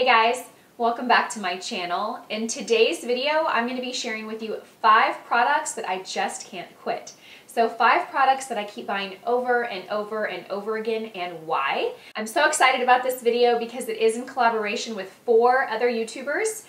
Hey guys, welcome back to my channel. In today's video, I'm going to be sharing with you 5 products that I just can't quit. So 5 products that I keep buying over and over and over again and why. I'm so excited about this video because it is in collaboration with 4 other YouTubers,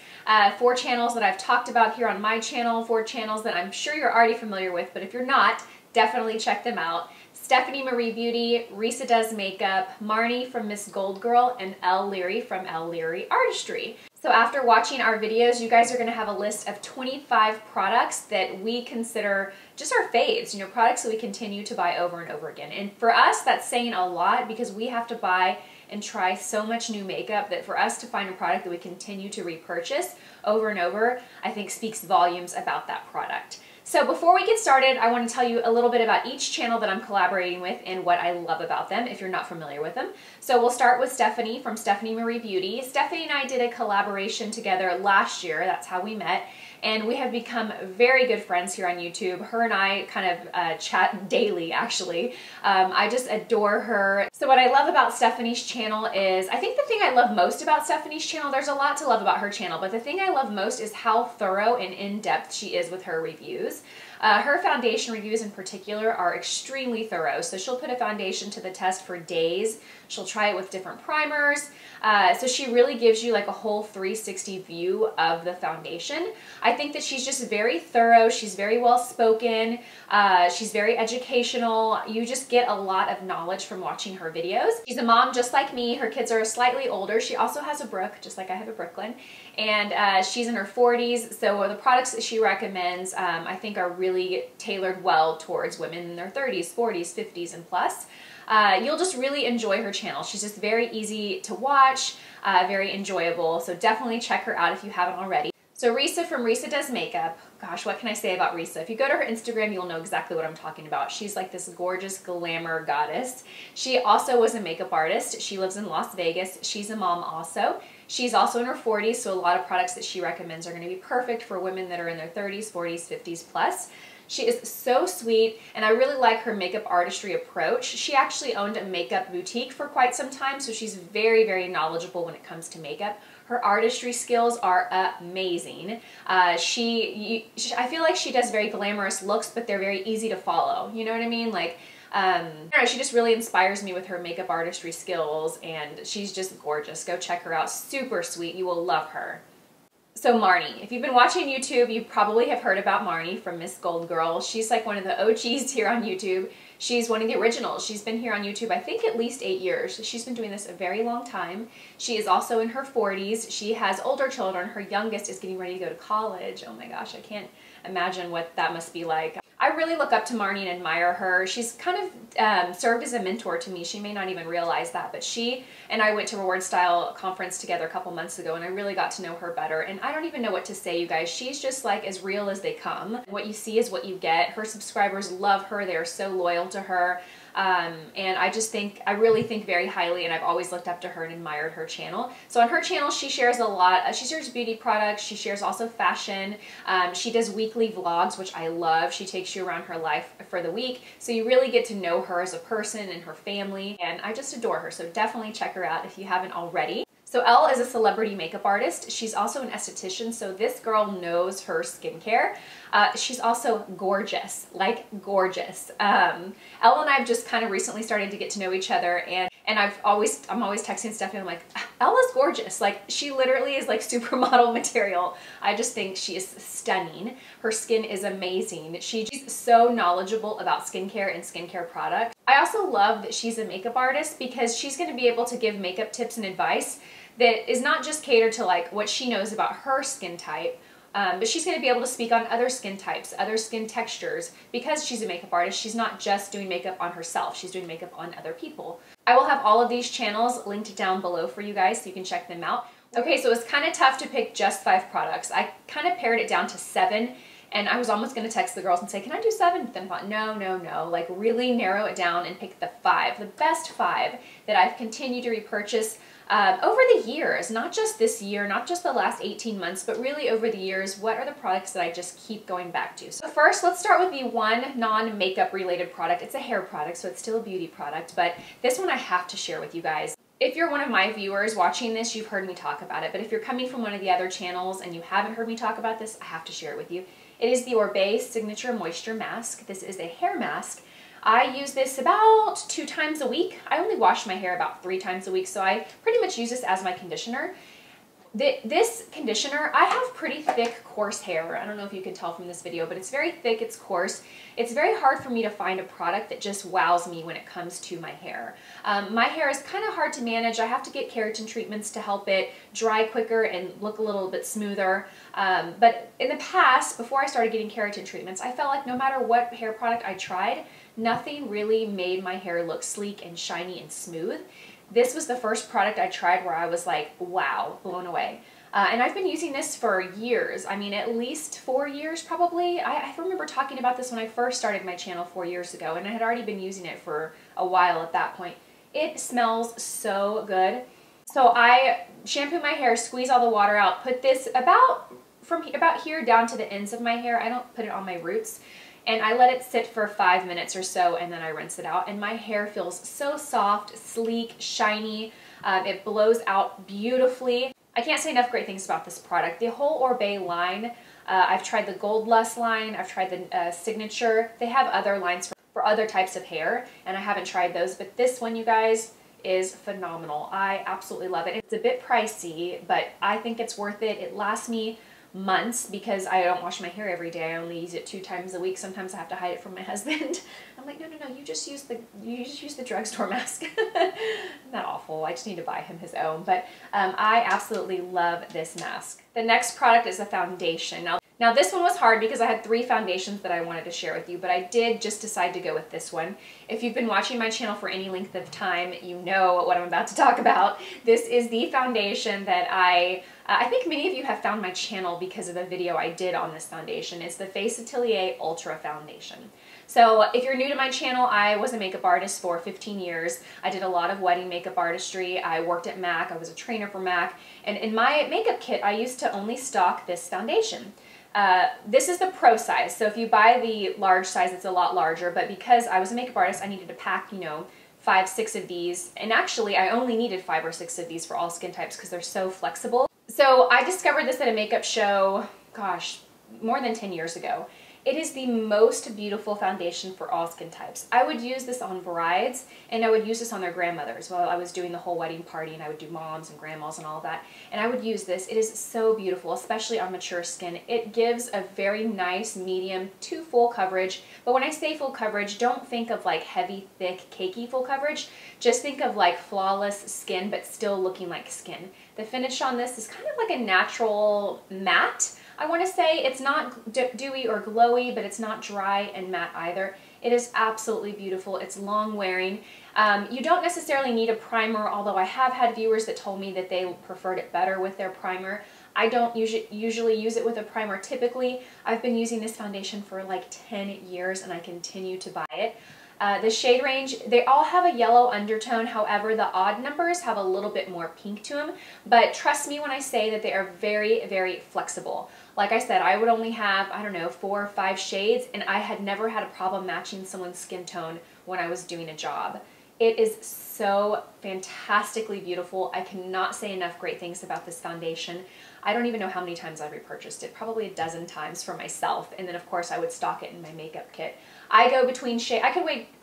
4 channels that I've talked about here on my channel, 4 channels that I'm sure you're already familiar with, but if you're not, definitely check them out. Stephanie Marie Beauty, Risa Does Makeup, Marnie from Miss Gold Girl, and Elle Leary from Elle Leary Artistry. So after watching our videos, you guys are going to have a list of 25 products that we consider just our faves, products that we continue to buy over and over again. And for us, that's saying a lot because we have to buy and try so much new makeup that for us to find a product that we continue to repurchase over and over, I think speaks volumes about that product. So before we get started, I want to tell you a little bit about each channel that I'm collaborating with and what I love about them if you're not familiar with them. So we'll start with Stephanie from Stephanie Marie Beauty. Stephanie and I did a collaboration together last year. That's how we met. And we have become very good friends here on YouTube. Her and I kind of chat daily, actually. I just adore her. So what I love about Stephanie's channel is, I think the thing I love most about Stephanie's channel, there's a lot to love about her channel, but the thing I love most is how thorough and in-depth she is with her reviews. Her foundation reviews in particular are extremely thorough. So she'll put a foundation to the test for days. She'll try it with different primers. So she really gives you like a whole 360 view of the foundation. I think that she's just very thorough. She's very well spoken. She's very educational. You just get a lot of knowledge from watching her videos. She's a mom just like me. Her kids are slightly older. She also has a Brooke, just like I have a Brooklyn. And she's in her 40s. So the products that she recommends, I think are really tailored well towards women in their 30s, 40s, 50s, and plus. You'll just really enjoy her channel. She's just very easy to watch, very enjoyable. So definitely check her out if you haven't already. So Risa from Risa Does Makeup. Gosh, what can I say about Risa? If you go to her Instagram, you'll know exactly what I'm talking about. She's like this gorgeous glamour goddess. She also was a makeup artist. She lives in Las Vegas. She's a mom also. She's also in her 40s, so a lot of products that she recommends are going to be perfect for women that are in their 30s, 40s, 50s plus. She is so sweet, and I really like her makeup artistry approach. She actually owned a makeup boutique for quite some time, so she's very, very knowledgeable when it comes to makeup. Her artistry skills are amazing. I feel like she does very glamorous looks, but they're very easy to follow. You know what I mean? Like, I don't know, she just really inspires me with her makeup artistry skills, and she's just gorgeous. Go check her out. Super sweet. You will love her. So Marnie, if you've been watching YouTube, you probably have heard about Marnie from Miss Gold Girl. She's like one of the OGs here on YouTube. She's one of the originals. She's been here on YouTube, I think, at least 8 years. She's been doing this a very long time. She is also in her 40s. She has older children. Her youngest is getting ready to go to college. Oh my gosh, I can't imagine what that must be like. I really look up to Marnie and admire her. She's kind of served as a mentor to me. She may not even realize that, but she and I went to Reward Style conference together a couple months ago, and I really got to know her better. And I don't even know what to say, you guys. She's just like as real as they come. What you see is what you get. Her subscribers love her. They are so loyal to her. And I really think very highly, and I've always looked up to her and admired her channel. So on her channel, she shares a lot. She shares beauty products. She shares also fashion. She does weekly vlogs, which I love. She takes you around her life for the week. So you really get to know her as a person and her family. And I just adore her. So definitely check her out if you haven't already. So Elle is a celebrity makeup artist. She's also an esthetician, so this girl knows her skincare. She's also gorgeous, like gorgeous. Elle and I have just kind of recently started to get to know each other, and I'm always texting Stephanie. I'm like, Elle is gorgeous. Like, she literally is like supermodel material. I just think she is stunning. Her skin is amazing. She's so knowledgeable about skincare and skincare products. I also love that she's a makeup artist because she's going to be able to give makeup tips and advice that is not just catered to like what she knows about her skin type, but she's going to be able to speak on other skin types, other skin textures. Because she's a makeup artist, she's not just doing makeup on herself, she's doing makeup on other people. I will have all of these channels linked down below for you guys so you can check them out. Okay, so it's kind of tough to pick just 5 products. I kind of pared it down to 7. And I was almost going to text the girls and say, can I do 7? But then I thought, no. Like, really narrow it down and pick the 5, the best 5 that I've continued to repurchase over the years, not just this year, not just the last 18 months, but really over the years. What are the products that I just keep going back to? So first, let's start with the one non-makeup related product. It's a hair product, so it's still a beauty product, but this one I have to share with you guys. If you're one of my viewers watching this, you've heard me talk about it, but if you're coming from one of the other channels and you haven't heard me talk about this, I have to share it with you. It is the Oribe Signature Moisture Mask. This is a hair mask. I use this about 2 times a week. I only wash my hair about 3 times a week, so I pretty much use this as my conditioner. This conditioner, I have pretty thick, coarse hair. I don't know if you can tell from this video, but it's very thick, it's coarse. It's very hard for me to find a product that just wows me when it comes to my hair. My hair is kind of hard to manage. I have to get keratin treatments to help it dry quicker and look a little bit smoother. But in the past, before I started getting keratin treatments, I felt like no matter what hair product I tried, nothing really made my hair look sleek and shiny and smooth. This was the first product I tried where I was like, wow, blown away. And I've been using this for years. I mean, at least 4 years probably. I remember talking about this when I first started my channel 4 years ago, and I had already been using it for a while at that point. It smells so good. So I shampoo my hair, squeeze all the water out, put this from about here down to the ends of my hair. I don't put it on my roots. And I let it sit for 5 minutes or so, and then I rinse it out. And my hair feels so soft, sleek, shiny. It blows out beautifully. I can't say enough great things about this product. The whole Oribe line, I've tried the Gold Lust line, I've tried the Signature. They have other lines for other types of hair, and I haven't tried those. But this one, you guys, is phenomenal. I absolutely love it. It's a bit pricey, but I think it's worth it. It lasts me months because I don't wash my hair every day. I only use it 2 times a week. Sometimes I have to hide it from my husband. I'm like, no, you just use the drugstore mask. Not awful. I just need to buy him his own. But I absolutely love this mask. The next product is a foundation. Now this one was hard because I had 3 foundations that I wanted to share with you, but I did just decide to go with this one. If you've been watching my channel for any length of time, you know what I'm about to talk about. This is the foundation that I think many of you have found my channel because of the video I did on this foundation. It's the Face Atelier Ultra Foundation. So if you're new to my channel, I was a makeup artist for 15 years. I did a lot of wedding makeup artistry. I worked at MAC. I was a trainer for MAC. And in my makeup kit, I used to only stock this foundation. This is the pro size, so if you buy the large size, it's a lot larger, but because I was a makeup artist, I needed to pack, 5, 6 of these, and actually I only needed 5 or 6 of these for all skin types because they're so flexible. So I discovered this at a makeup show, gosh, more than 10 years ago. It is the most beautiful foundation for all skin types. I would use this on brides, and I would use this on their grandmothers while I was doing the whole wedding party, and I would do moms and grandmas and all that. And I would use this. It is so beautiful, especially on mature skin. It gives a very nice medium to full coverage. But when I say full coverage, don't think of like heavy, thick, cakey full coverage. Just think of like flawless skin, but still looking like skin. The finish on this is kind of like a natural matte. I want to say it's not dewy or glowy, but it's not dry and matte either. It is absolutely beautiful. It's long wearing. You don't necessarily need a primer, although I have had viewers that told me that they preferred it better with their primer. I don't usually use it with a primer typically. I've been using this foundation for like 10 years and I continue to buy it. The shade range, they all have a yellow undertone. However, the odd numbers have a little bit more pink to them. But trust me when I say that they are very, very flexible. Like I said, I would only have, I don't know, 4 or 5 shades, and I had never had a problem matching someone's skin tone when I was doing a job. It is so fantastically beautiful. I cannot say enough great things about this foundation. I don't even know how many times I've repurchased it, probably a dozen times for myself, and then of course I would stock it in my makeup kit. I go between shade, I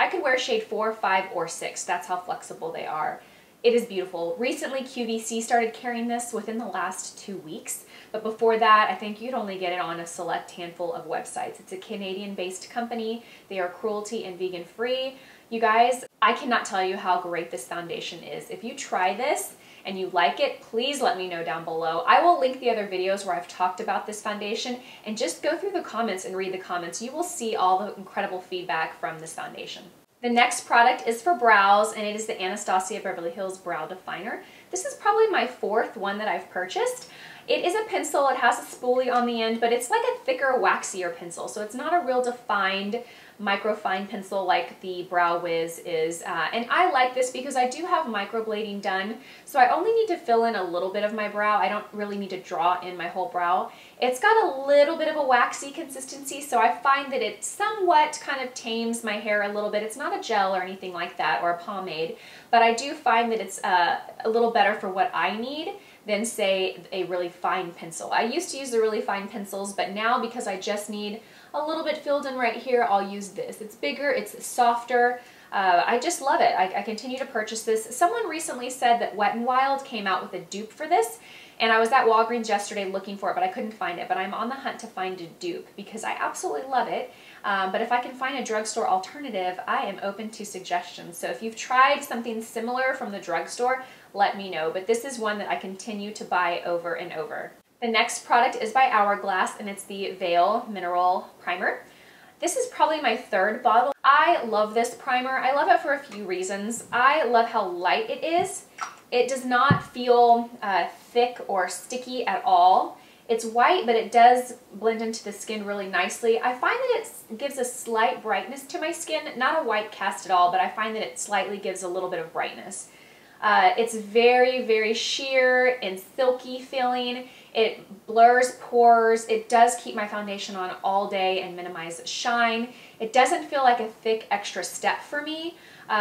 could wear shade 4, 5, or 6. That's how flexible they are. It is beautiful. Recently QVC started carrying this within the last 2 weeks, but before that I think you'd only get it on a select handful of websites. It's a Canadian-based company. They are cruelty and vegan free. You guys, I cannot tell you how great this foundation is. If you try this and you like it, please let me know down below. I will link the other videos where I've talked about this foundation, and just go through the comments and read the comments. You will see all the incredible feedback from this foundation. The next product is for brows, and it is the Anastasia Beverly Hills Brow Definer. This is probably my 4th one that I've purchased. It is a pencil. It has a spoolie on the end, but it's like a thicker, waxier pencil, so it's not a real defined microfine pencil like the Brow Wiz is. And I like this because I do have microblading done, so I only need to fill in a little bit of my brow. I don't really need to draw in my whole brow. It's got a little bit of a waxy consistency, so I find that it somewhat kind of tames my hair a little bit. It's not a gel or anything like that, or a pomade, but I do find that it's a little better for what I need than, say, a really fine pencil. I used to use the really fine pencils, but now because I just need a little bit filled in right here, I'll use this. It's bigger, it's softer. I just love it. I continue to purchase this. Someone recently said that Wet n Wild came out with a dupe for this, and I was at Walgreens yesterday looking for it, but I couldn't find it. But I'm on the hunt to find a dupe because I absolutely love it. But if I can find a drugstore alternative, I am open to suggestions. So if you've tried something similar from the drugstore, let me know. But this is one that I continue to buy over and over. The next product is by Hourglass, and it's the Veil Mineral Primer. This is probably my third bottle. I love this primer. I love it for a few reasons. I love how light it is. It does not feel thick or sticky at all. It's white, but it does blend into the skin really nicely. I find that it gives a slight brightness to my skin. Not a white cast at all, but I find that it slightly gives a little bit of brightness. It's very, very sheer and silky feeling. It blurs pores. It does keep my foundation on all day and minimize shine. It doesn't feel like a thick extra step for me.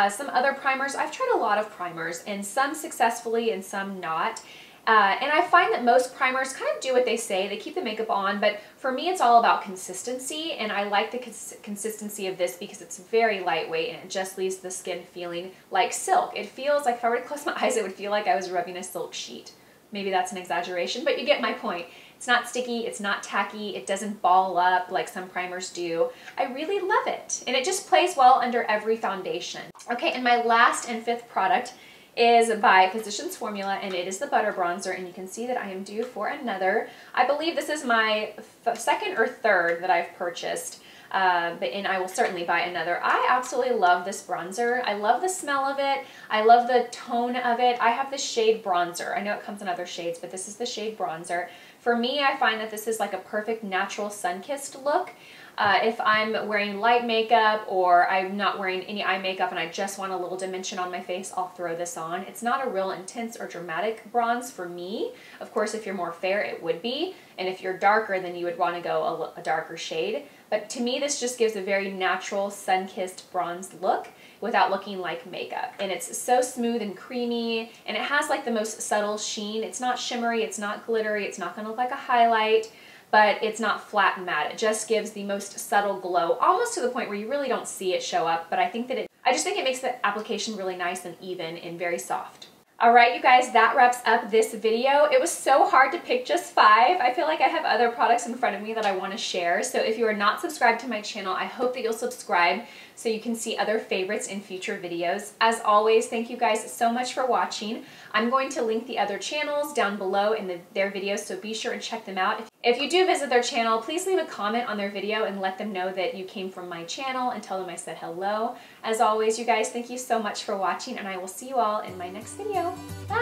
Some other primers, I've tried a lot of primers, and some successfully and some not. And I find that most primers kind of do what they say. They keep the makeup on, but for me it's all about consistency, and I like the consistency of this because it's very lightweight and it just leaves the skin feeling like silk. It feels like if I were to close my eyes, it would feel like I was rubbing a silk sheet. Maybe that's an exaggeration, but you get my point. It's not sticky, it's not tacky, it doesn't ball up like some primers do. I really love it, and it just plays well under every foundation. Okay, and my last and fifth product is by Physicians Formula, and it is the Butter Bronzer, and you can see that I am due for another. I believe this is my second or third that I've purchased, and I will certainly buy another. I absolutely love this bronzer. I love the smell of it. I love the tone of it. I have the shade Bronzer. I know it comes in other shades, but this is the shade Bronzer. For me, I find that this is like a perfect natural sun-kissed look. If I'm wearing light makeup or I'm not wearing any eye makeup and I just want a little dimension on my face, I'll throw this on. It's not a real intense or dramatic bronze for me. Of course, if you're more fair, it would be. And if you're darker, then you would want to go a darker shade. But to me, this just gives a very natural sun-kissed bronze look without looking like makeup. And it's so smooth and creamy, and it has like the most subtle sheen. It's not shimmery, it's not glittery, it's not gonna look like a highlight, but it's not flat and matte. It just gives the most subtle glow, almost to the point where you really don't see it show up, but I just think it makes the application really nice and even and very soft. All right, you guys, that wraps up this video. It was so hard to pick just 5. I feel like I have other products in front of me that I want to share. So if you are not subscribed to my channel, I hope that you'll subscribe so you can see other favorites in future videos. As always, thank you guys so much for watching. I'm going to link the other channels down below in their videos, so be sure and check them out. If you do visit their channel, please leave a comment on their video and let them know that you came from my channel and tell them I said hello. As always, you guys, thank you so much for watching, and I will see you all in my next video. Bye!